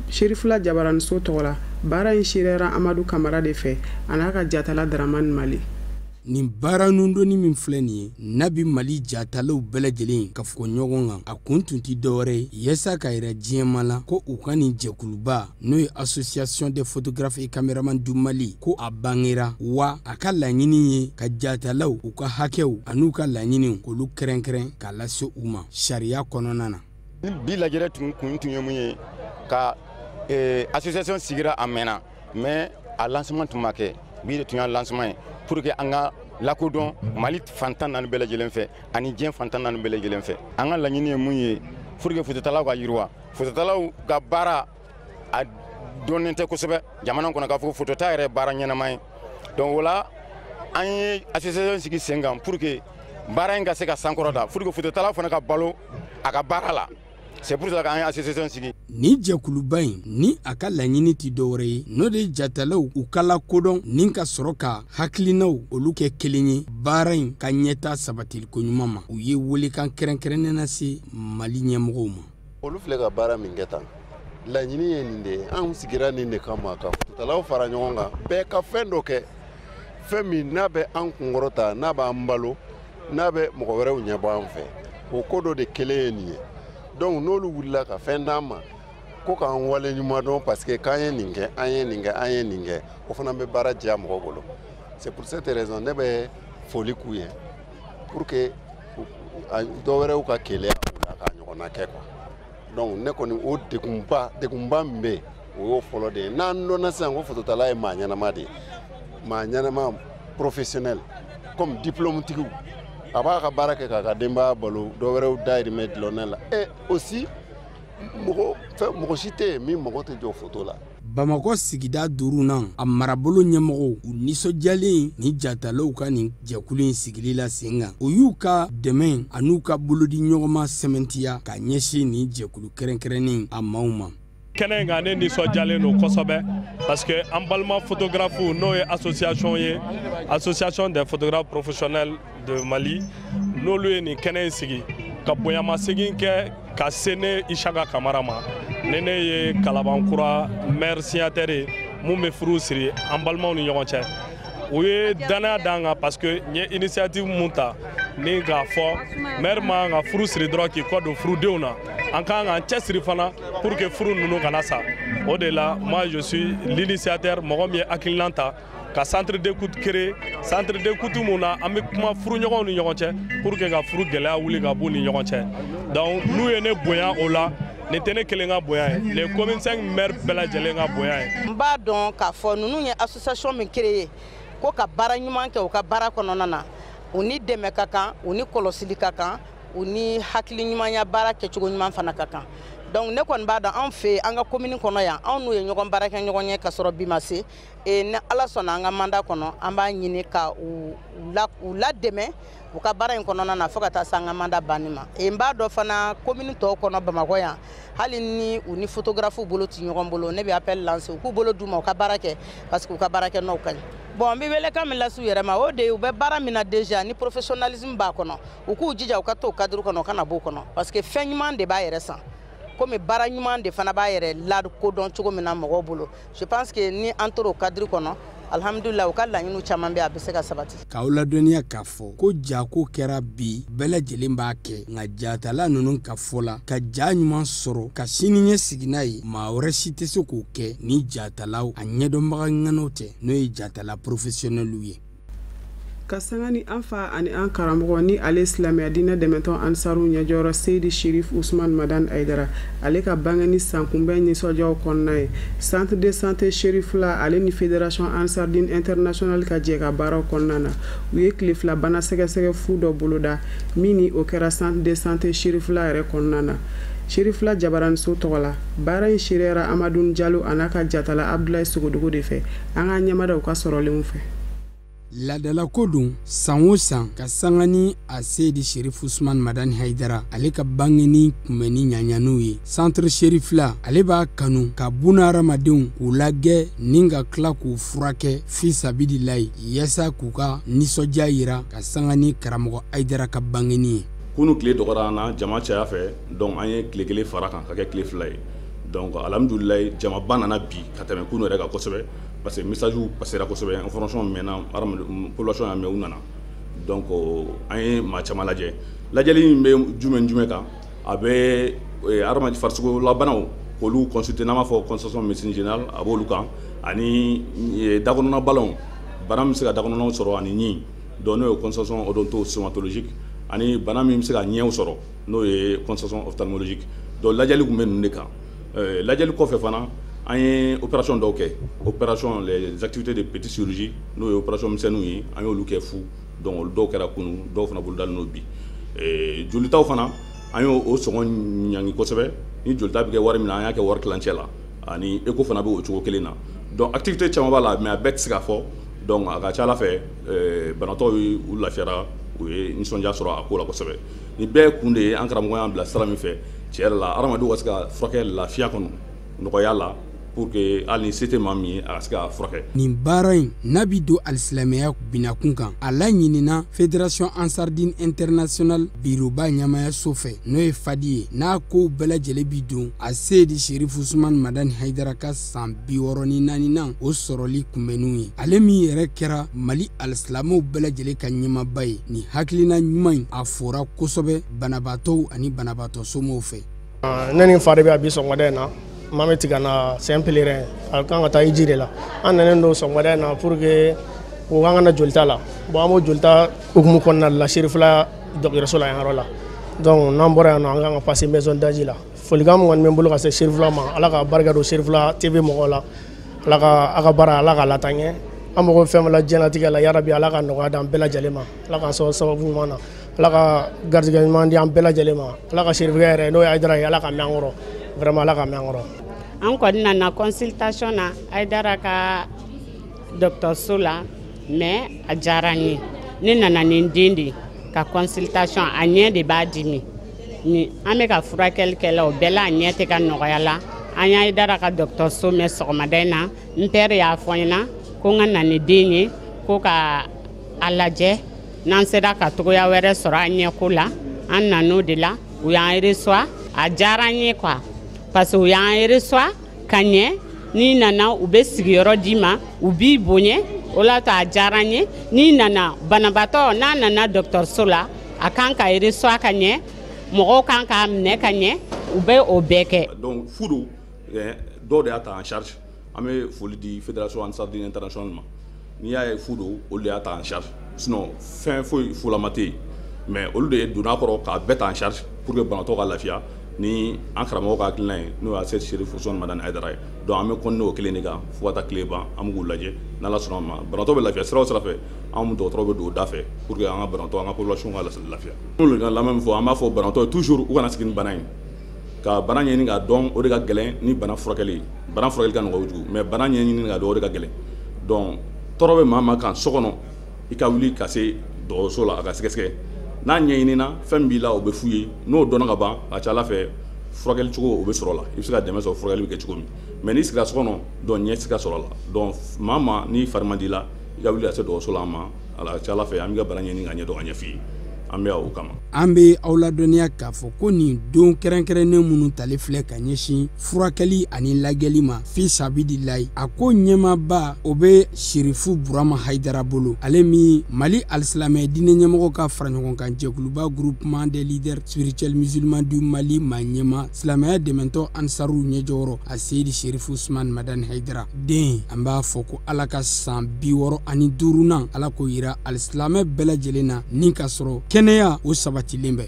Sherifula Jabaraniso tɔgɔ la baara in serera Amadu Kamara de fɛ a n'a ka jatala Daramani Mali. Nin baara nundoni min filɛ nin ye n'a bi Mali jatalaw bɛɛ lajɛlen ka fɔ ɲɔgɔn kan a kun tun ti dɔwɛrɛ ye yasa ka yira diɲɛma la ko u ka nin jɛkuluba n'o ye Association des photographes et caméramans du Mali ko a bangera wa a ka laɲini ye ka jatalaw u ka hakɛw an'u ka laɲiniw k'olu kɛrɛnkɛrɛn k'a lase u ma sariya kɔnɔna na. Bi lajɛrɛ kun ye mun ye ka association sigira a mɛnna mais a lancement tun ma kɛ bi de tun y'a lancement ye pour que an ka lakodɔn Mali fantan naani bɛɛ lajɛlen fɛ ani diɲɛ fantan naani bɛɛ lajɛlen fɛ an ka laɲini ye mun ye pour que fototalaw ka yiriwa fototalaw ka baara a dɔnnen tɛ kosɛbɛ jamana kɔnɔ k'a fɔ fotota yɛrɛ baara ɲɛnama ye donc o la an ye association sigi sen kan pour que baara in ka se ka sankɔrɔta pour que fototalaw fana ka balo a ka baara la. C'est pour ça qu'an association sigi. Ni jɛkuluba in ni a ka laɲini ti dɔwɛrɛ ye n'o de jatalaw u ka lakodɔn ni ka sɔrɔ ka hakilinaw olu kɛ kelen ye baara in ka ɲɛta sabatiliko ɲuman ma u ye welekan kɛrɛnkɛrɛnnen lase Mali ɲɛmɔgɔw ma. Olu filɛ ka baara min kɛ tan laɲini ye nin de ye anw sigira nin de kama ka fototalaw fara ɲɔgɔn kan bɛɛ ka fɛn dɔ kɛ fɛn min n'a bɛ an kunkɔrɔta n'a b'an balo n'a bɛ mɔgɔ wɛrɛw ɲɛbɔ an fɛ o ko dɔ de kelen ye nin ye. Donc n'olu wulila ka fɛn d'an ma ko k'an wale ɲuman dɔn parce que k'an ye nin kɛ an ye nin kɛ an ye nin kɛ o fana bɛ baara diya mɔgɔw bolo c'est pour cette raison ne bɛ foli k'u ye pour que dɔwɛrɛw ka keleya u la k'a ɲɔgɔnna kɛ quoi donc ne kɔni o degunba min bɛ yen o y'o fɔlɔ de ye n'an dɔnna sisan ko fototala ye maa ɲɛnama de ye maa ɲɛnama professionnel comme diplôme tigiw a b'a ka baara kɛ k'a ka denbaya balo dɔwɛrɛw dayirimɛ dilɔnnen la et aussi mɔgɔ si tɛ yen min mago tɛ jɔ foto la. Bamakɔ sigida 5nan a marabolo ɲɛmɔgɔw u nisɔndiyalen ni jatalaw ka nin jɛkulu in sigili la sen kan u y'u ka dɛmɛ an'u ka bolodi ɲɔgɔnma sɛmɛntiya ka ɲɛsin nin jɛkulu kɛrɛnkɛrɛnnen a maaw ma. Kɛnɛ in kan ne nisɔndiyalen don kosɛbɛ parce que an balima photographe n'o ye association ye association des photographes professionnels de Mali n'olu ye nin kɛnɛ in sigi ka bonyamasegin kɛ ka se ne Isaka Kamara ma ne ye Kalabankura maire signataire ye mun bɛ furu siri an balimaw ni ɲɔgɔn cɛ u ye danaya d'an kan parce que n ye initiative mun ta ni k'a fɔ maire man ka furu siri dɔrɔn k'i kɔ don furudenw na an kan k'an cɛsiri fana pour que furu ninnu kana sa o de la moi je suis l'initiateur mɔgɔ min ye hakilina ta ka centre d'écoute créer centre d'écoute mun na an bɛ kuma furuɲɔgɔnw ni ɲɔgɔn cɛ pour que ka furu gɛlɛya wuli ka b'u ni ɲɔgɔn cɛ donc n'u ye ne bonya o la nin tɛ ne kelen ka bonya ye les communes 5 maires bɛɛ lajɛlen ka bonya ye. N b'a dɔn k'a fɔ ninnu ye association min créer ko ka baara ɲuman kɛ u ka baara kɔnɔna na u ni dɛmɛ ka kan u ni kɔlɔsili ka kan u ni hakili ɲumanya baara kɛcogo ɲuman fana ka kan. Donc ne kɔni b'a dɔn an fɛ an ka commune kɔnɔ yan anw n'u ye ɲɔgɔn baara kɛ ɲɔgɔn ye ka sɔrɔ bi ma se ni Ala sɔnna an ka mandat kɔnɔ an b'a ɲini ka u ladɛmɛ u ka baara in kɔnɔna na fo ka taa se an ka mandat banni ma. N b'a dɔn fana commune tɔw kɔnɔ Bamakɔ yan hali ni u ni photographe bolo ti ɲɔgɔn bolo ne bɛ appel lancer u k'u bolo d'u ma u ka baara kɛ parce que u ka baara kɛ n'o ka ɲi. Bon n bɛ welekan min lase u yɛrɛ ma o de ye u bɛ baara min na déjà ni professionnalisme b'a kɔnɔ u k'u jija u ka t'o cadre kɔnɔ u kana b'o kɔnɔ parce que fɛn ɲuman de b'a yɛrɛ san. Comme baara ɲuman de fana b'a yɛrɛ lakodɔn cogo min na mɔgɔw bolo. Je pense que ni an tor'o cadre kɔnɔ alhamdulillah u ka laɲiniw caman bɛ a bɛ se ka sabati. K'aw ladɔnniya k'a fɔ ko jako kɛra bi bɛɛ lajɛlen b'a kɛ nka jatala ninnu ka fɔ la ka ja ɲuman sɔrɔ ka sini ɲɛ sigi n'a ye maa wɛrɛ si tɛ se k'o kɛ ni jatalaw a ɲɛdɔnbaga ŋanaw tɛ n'o ye jatala professionnels ye. Ka sanga ni an fa ani an karamɔgɔ ni ale silamɛya diinɛ dɛmɛtɔ ansaru ɲɛjɔyɔrɔ Seydi Sherif Ousmane Madane Aidara ale ka bange ni sankunbɛn nisɔndiyaw kɔnɔna ye centre de santé Sherif la ale ni fédération Ansar Dine International ka jɛ ka baaraw kɔnɔna na u ye tile fila bana sɛgɛsɛgɛ fu dɔ boloda min ni o kɛra centre de santé Sherif la yɛrɛ kɔnɔna na. Sherif la jabaranso tɔgɔ la baara in siriyara Amadou Diallo a n'a ka jatala Abdoulaye Sogodogo de fɛ an ka ɲɛmadaw ka sɔrɔlenw fɛ. Ladala ko dun san o san ka sanga ni a Seydi Sherif Ousmane Madane Haidara ale ka bangeni kunbɛnni ɲaɲaniw ye centre Sherif la ale b'a kanu ka buna hadamadenw k'u lagɛ ni ka tila k'u furakɛ fi sabililayi yaasa k'u ka nisɔndiya yira ka sanga ni karamɔgɔ Haidara ka bangeni ye. Kunu tile dɔgɔra an na jama caya fɛ donc an ye tile kelen fara kan ka kɛ tile fila ye donc alhamdulilayi jamaba nana bi ka tɛmɛ kunu yɛrɛ kan kosɛbɛ parce que message passera kosɛbɛ information mɛnna population y'a mɛn u nana donc an ye maa caman lajɛ lajɛli min bɛ jumɛn kan a bɛ hadamaden farisokolabanaw k'olu consulter n'an b'a fɔ consultation médecine générale a b'olu kan ani dakɔnɔna banaw bana min bɛ se ka dakɔnɔnaw sɔrɔ ani ɲin donc n'o ye consultation odonto-stomatologique ani bana min bɛ se ka ɲɛw sɔrɔ n'o ye consultation ophtalmologique donc lajɛli tun bɛ ninnu de kan lajɛli kɔfɛ fana an ye opération dɔw kɛ opération les activités de petite chirurgie n'o ye opération misɛnninw ye an y'olu kɛ fu donc olu dɔw kɛra kunu dɔw fana bolo dalen n'o bi jolitaw fana an y'o sɔngɔ ɲangi kosɛbɛ ni jolita bɛ kɛ wari min na an y'a kɛ wari kilancɛ la ani écho fana bɛ o cogo kelen na donc activité caman b'a la mais a bɛɛ tɛ se ka fɔ donc a ka ca Ala fɛ banatɔw u lafiyara u ye nisɔndiya sɔrɔ a ko la kosɛbɛ ni bɛɛ kun de ye an karamɔgɔ y'an bila sira min fɛ tiɲɛ yɛrɛ la hadamadenw ka se ka furakɛ lafiya kɔnɔ nɔgɔya la pour que hali ni se tɛ maa min ye a ka se ka furakɛ. Nin baara in n'a bi don alisilamɛya binakun kan a laɲinina fédération Ansar Dine International biroba ɲɛmayaso fɛ n'o ye fadi ye n'a kow bɛɛ lajɛlen bi don a Seydi Sherif Ousmane Madane Haidara ka san 64nan o sɔrɔli kunbɛnniw ye ale min yɛrɛ kɛra Mali alisilamɛw bɛɛ lajɛlen ka ɲɛmaba ye nin hakilina ɲuman in a fɔra kosɛbɛ banabaatɔw ani banabaatɔ somɔgɔw fɛ. Ne ni n fa de bɛ a bi sɔgɔmada in na maa min tigɛ na c'est un pèlerin a kan ka taa hiji de la an nanen don sɔgɔmada in na pour que o kan ka na jolita la bon an b'o jolita hukumu kɔnɔna la Sherif la dɔgɔtɔrɔso la yan yɔrɔ la donc n'an bɔra yan nɔ an kan ka passer maison d'âge la folikan min kɔni bɛ n bolo ka se Sherif la ma Ala ka barika don Sherif la TV mɔgɔw la Ala ka a ka baara Ala ka lataa ɲɛ an mago bɛ fɛn min la diɲɛlatigɛ la yarabi Ala ka nɔgɔya d'an bɛɛ lajɛlen ma Ala k'an sɔn sababu ɲuman na Ala ka garijɛgɛ ɲuman di an bɛɛ lajɛlen ma Ala ka Sherifkɛ yɛrɛ n'o ye Haidara ye Ala ka mɛn an kɔrɔ vraiment Ala ka mɛn an kɔrɔ. An kɔni nana consultation na Haidara ka dɔgɔtɔrɔso la mais a diyara n ye ne nana ni n den de ka consultation a ɲɛ de b'a dimi ni an bɛ ka furakɛli kɛ la o bɛɛ la a ɲɛ tɛ ka nɔgɔya la an y'a Haidara ka dɔgɔtɔrɔso mɛn sɔgɔmada in na n père y'a fɔ n ɲɛna ko n ka na ni den ye ko ka a lajɛ n'an sera ka togoya wɛrɛ sɔrɔ a ɲɛko la an nan'o de la u y'an reçoit a diyara n ye quoi parce que u y'an reçoit ka ɲɛ n'i nana u bɛ sigiyɔrɔ d'i ma u b'i bonya o la to a diyara n ye n'i nana banabaatɔ n'a nana dɔgɔtɔrɔso la a kan ka reçoit ka ɲɛ mɔgɔw kan k'a minɛ ka ɲɛ u bɛ o bɛɛ kɛ. donc fu don dɔw de y'a ta en charge an bɛ foli di fédération Ansar Dine International ma n'i y'a ye fu don olu de y'a ta en charge sinon fɛn foyi fulama tɛ yen mais olu de donna kɔrɔ k'a bɛɛ ta en charge pour que banatɔ ka lafiya ni an karamɔgɔ ka hakilina ye n'o y'a se Sheriff Usman Madani Haidara ye donc an bɛ continuer o kelen de kan fo ka taa tile ban an bɛ k'u lajɛ n'Ala sɔnna ma banabaatɔ bɛ lafiya sira o sira fɛ an dɔgɔtɔrɔ bɛ don o da fɛ pour que an ka banabaatɔ an ka population ka lafiya. N'olu ka lamɛn min fɔ an b'a fɔ banabaatɔ ye toujours u kana sigi ni bana in ka bana ɲɛɲini k'a dɔn o de ka gɛlɛn ni bana furakɛli ye bana furakɛli ka nɔgɔ kojugu mais bana ɲɛɲini k'a dɔn o de ka gɛlɛn donc tɔɔrɔ bɛ maa maa kan so kɔnɔ i ka wuli ka se dɔgɔtɔrɔso la a ka sɛgɛsɛgɛ n'a ɲɛɲinina fɛn min b'i la o bɛ f'u ye n'o dɔnna ka ban a ka ca Ala fɛ furakɛli cogo o bɛ sɔrɔ la i bɛ se ka dɛmɛ sɔrɔ furakɛli bɛ kɛ cogo min mais n'i sigira so kɔnɔ donc ɲɛ tɛ se ka sɔrɔ a la donc maa maa ni fari man di la i ka wuli ka se dɔgɔtɔrɔso la an ma a ka ca Ala fɛ an bɛ ka bana ɲɛɲini ka ɲɛ dɔn ka ɲɛ f'i ye an bɛ o kama. An bɛ aw ladɔnniya k'a fɔ ko nin don kɛrɛnkɛrɛnnen minnu tali filɛ ka ɲɛsin furakɛli ani lajɛli ma fi sabidilayi a ko ɲɛmaaba o bɛ Sherifu Burama Haidara bolo ale min Mali alisilamɛ diinɛ ɲɛmɔgɔ ka fara ɲɔgɔn kan jɛkuluba groupement des leaders spirituels musulmans du Mali maa ɲɛma silamɛya dɛmɛtɔ Ansaru ɲɛjɔyɔrɔ a Seydi Sherifu Usman Madani Haidara den an b'a fɔ ko Ala ka san 65nan Ala k'o yira alisilamɛ bɛɛ lajɛlen na ni ka sɔrɔ kɛnɛya o sabatilen bɛ.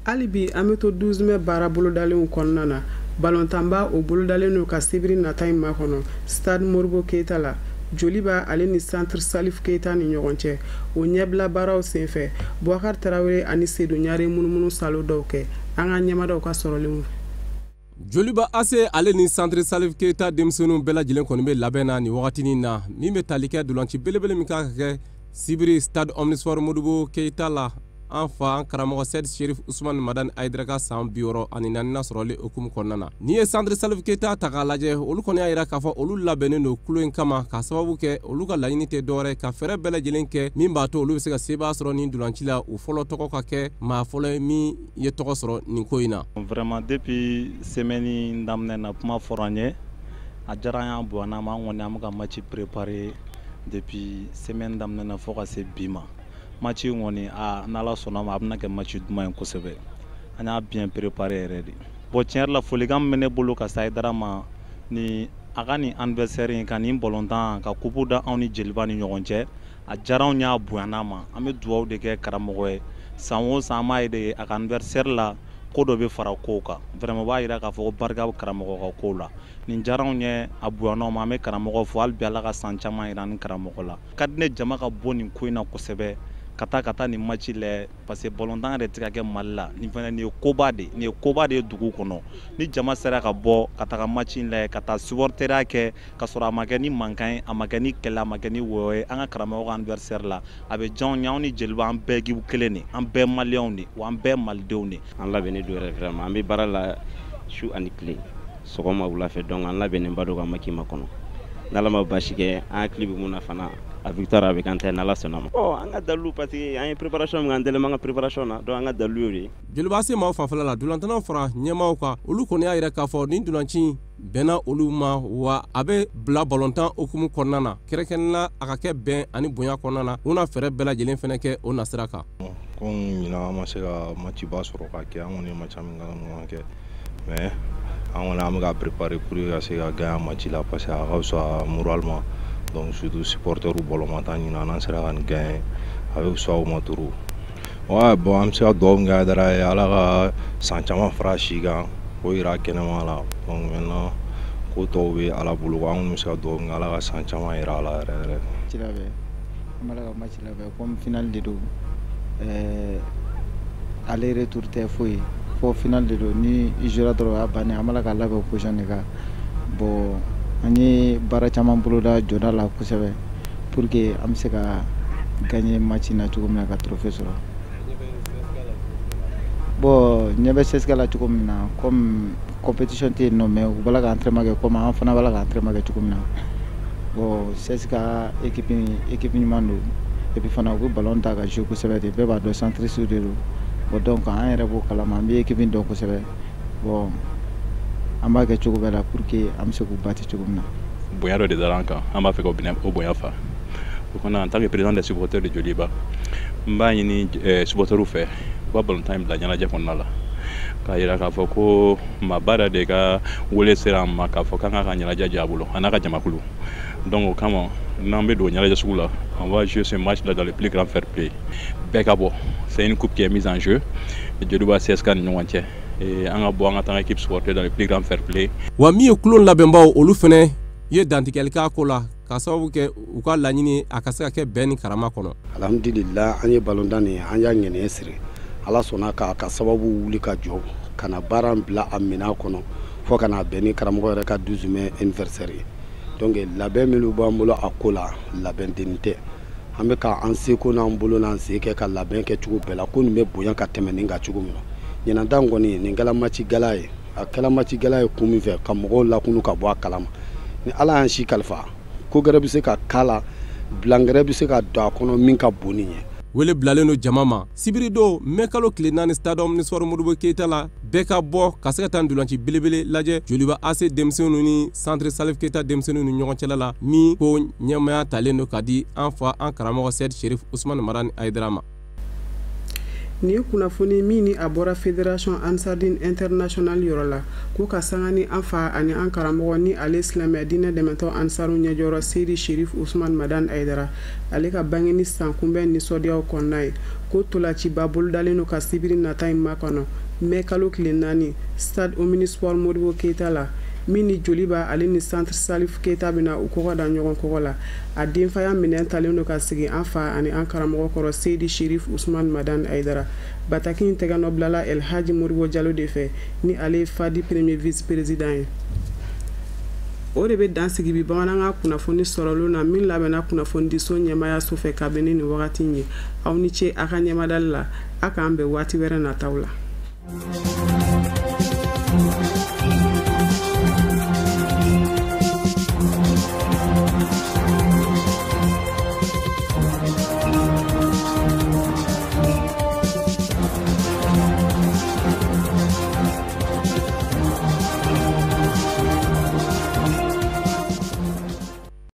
Hali bi an bɛ to 12 mai baara bolodalenw kɔnɔna na balontanba o bolodalen n'o ka sibiri nata in makɔnɔ Stade Moribo Keita la joli b'a ale ni Centre Salif Keita ni ɲɔgɔn cɛ o ɲɛbila baaraw senfɛ Boubacar Tarawele ani Seydou Ɲare munumunu salo dɔw kɛ an ka ɲɛmadaw ka sɔrɔlenw. Joliba ase ale ni Centre Salif Keita denmisɛnninw bɛɛ lajɛlen kɔni bɛ labɛn na ni wagatinin na min bɛ tali kɛ dolanci belebele min kan ka kɛ Sibiri Stade Omnisport Modibo Keita la an fa an karamɔgɔ Seydi Sheriff Usman Madani Haidara ka san 64nan sɔrɔli okumu kɔnɔna na. N'i ye Centre Salif Keita ta k'a lajɛ olu kɔni y'a yira k'a fɔ olu labɛnnen don kulo in kama ka sababu kɛ olu ka laɲini tɛ dɔwɛrɛ ka fɛɛrɛ bɛɛ lajɛlen kɛ min b'a to olu bɛ se ka sebaya sɔrɔ nin dolanci la u fɔlɔ tɔgɔ ka kɛ maa fɔlɔ min ye tɔgɔ sɔrɔ nin ko in na. Vraiment depuis semaine daminɛ na kuma fɔra an ye a diyara an ye bonya ma an kɔni an bɛ ka match préparer depuis semaine daminɛ na fo ka se bi ma. Match in kɔni n'Ala sɔnna ma a bɛna kɛ match duman ye kosɛbɛ an y'a bien préparé yɛrɛ de. Bon tiɲɛ yɛrɛ la folikan min bɛ ne bolo ka se Haidara ma ni a ka nin anniversaire in ka nin balontan ka coupe da anw ni jeliba ni ɲɔgɔn cɛ a diyara anw y'a bonyana ma an bɛ dugawu de kɛ karamɔgɔ ye san o san an b'a ye de a ka anniversaire la ko dɔ bɛ fara kow kan vraiment b'a yira k'a fɔ ko barika bɛ karamɔgɔ ka kow la nin diyara anw ye a bonyana ma an bɛ karamɔgɔ fo hali bi Ala ka san caman yira ni karamɔgɔ la ka di ne jama ka bɔ nin ko in na kosɛbɛ ka taa nin match lɛ parce que balontan yɛrɛ tɛ ka kɛ Mali la nin fana nin ye koba de ye dugu kɔnɔ ni jama sera ka bɔ ka taga match lɛ ka taa supporteria kɛ ka sɔrɔ a ma kɛ ni mankan ye a ma kɛ ni kɛlɛ a ma kɛ ni wɔyɔ ye an ka karamɔgɔ ka anniversaire la a bɛ diya anw ye anw ni jeliba an bɛɛ gibu kelen de an bɛɛ maliyɛnw de wa an bɛɛ malidenw de. An labɛnnen don yɛrɛ vraiment an bɛ baara la su ani tile sɔgɔma wula fɛ donc an labɛnnen ba don ka maki ma kɔnɔ n'Ala ma basi kɛ an hakili bɛ mun na fana a victoire a bɛ kan tɛ n'Ala sɔnna ma. An ka dalilu parce que an ye préparation min kɛ an dɛlɛma an ka préparation na donc an ka dalilu y'o de ye. Joliba se maaw fanfɛla la dolantanaw fara ɲɛmaaw kan olu kɔni y'a yira k'a fɔ nin dolanci bɛnna olu ma wa a bɛ bila balontan okumu kɔnɔna na kɛrɛnkɛrɛnnenya a ka kɛ bɛn ani bonya kɔnɔna na u na fɛɛrɛ bɛɛ lajɛlen fɛnɛ kɛ o nasira kan. Komi ɲinan an ma se ka matchba sɔrɔ ka kɛ an kɔni ye match min kan kɛ mais an kɔni an bɛ ka préparer pour ka se ka gagner match la parce que a ka fisa moralement donc surtout supporters bɔlɔmata ɲinan n'an sera ka nin gagner a bɛ fisa u ma trop. Ouais bon an bɛ se ka dugawu min kɛ Haidara ye Ala ka san caman fara si kan k'o yira kɛnɛma la donc maintenant ko tɔw bɛ Ala bolo an kɔni bɛ se ka dugawu min kɛ Ala ka san caman yira a la yɛrɛ yɛrɛ. Ci labɛn an b'a la ka match labɛn comme final de don aller retour tɛ foyi fo final de don ni i jouera dɔrɔn o y'a bannen an b'a la ka labɛn position de kan bon an ye baara caman boloda jɔda la kosɛbɛ pour que an bɛ se ka gagner match na cogo min na ka trophée sɔrɔ. Bon ɲɛ bɛ CSKA la cogo min na comme compétition tɛ yen nɔ mais u b'a la ka entraînement kɛ comme an fana b'a la ka entraînement kɛ cogo min na bon CSKA équipe ɲuman don et puis fana u bɛ ballon ta ka jouer kosɛbɛ de bɛɛ b'a dɔn centriste de don bon donc an yɛrɛ b'o kalama an bɛ équipe dɔn kosɛbɛ bon an b'a kɛ cogo bɛɛ la pour que an bɛ se k'u bati cogo min na. Bonya dɔ de dara an kan an b'a fɛ k'o bonya fa o kɔnɔ en tant que président des supporters de Joliba n b'a ɲini supporteriw fɛ u ka balontan in bila ɲɛnajɛ kɔnɔna la k'a yira k'a fɔ ko maaba yɛrɛ de ka wele sera an ma k'a fɔ k'an ka ɲɛnajɛ jɛ a bolo a n'a ka jamakulu donc o kama n'an bɛ don ɲɛnajɛ sugu la on va jouer ce match là dans le plus grand fair play bɛɛ ka bɔ c'est une coupe qui est mise en jeu Joliba CSKA ni ɲɔgɔn cɛ et an ka bɔ an ka taa équipe supporter dans le plus grand fair play. Wa min ye kulon labɛnbaw olu fɛnɛ ye dantigɛli k'a ko la ka sababu kɛ u ka laɲini a ka se ka kɛ bɛn ni karama kɔnɔ. Alhamdulillah an ye ballontan nin an y'a ŋɛnɛ siri ala sɔnna k'a ka sababu wuli ka jɔ ka na baara bila a minɛn kɔnɔ fo ka na bɛn ni karamɔgɔ yɛrɛ ka 12 mai anniversaire ye. Donc labɛn minnu b'an bolo a ko la labɛn dennin tɛ an bɛ ka an seko n'an bolo n'an se kɛ ka labɛn kɛ cogo bɛɛ la ko nin bɛ bonya ka tɛmɛ nin kan cogo min na ɲinan kɔni nin kɛla match gala ye a kɛla match gala ye kun min fɛ ka mɔgɔw lakunu ka bɔ a kalama ni ala y'an si kalifa ko gɛrɛ bɛ se ka kala bilangɛrɛ bɛ se ka don a kɔnɔ min ka bon nin ye. Wele bilalen no jama ma sibiri do mekalo tile 4 stade Omnisport Modibo Keita la bɛɛ ka bɔ ka se ka taa ndolanci belebele lajɛ Joliba AC denmisɛnninw ni centre Salif Keita denmisɛnninw ni ɲɔgɔn cɛla la min ko ɲɛmaya talen do ka di an fa an karamɔgɔ Sɛd Sherif Usman Marani Aidara ma. Ni ye kunnafoni min ni a bɔra Fédération Ansardine International yɔrɔ la ko ka sanga ni an fa ani an karamɔgɔ ni ale silamɛ diinɛ dɛmɛtɔ Ansaru ɲɛjɔrɔ Seydi Sherif Usman Madan Aidara ale ka bangeni san kunbɛn nisɔndiyaw kɔnɔna ye ko tolaciba bolodalen no ka sibiri nata in makɔnɔ mai kalo tile 4 stade Omnisport Modibo Keita la min ni Joliba ale ni centre Salif Keita bɛna u kɔgɔ da ɲɔgɔn kɔgɔ la a denfaya minɛn talen do ka sigi an fa ani an karamɔgɔ kɔrɔ Seydi Sherif Usman Madan Aidara bataki in tɛgɛ nɔbilala El Hadji Modibo Diallo de fɛ ni ale ye FADI premier vice président ye. O de bɛ dan sigi bi bamanankan kunnafoni sɔrɔlo na min labɛnna kunnafoni diso ɲɛmaya so fɛ kabini nin wagati in ye aw ni ce a ka ɲɛmadali la a k'an bɛn waati wɛrɛ nataw la.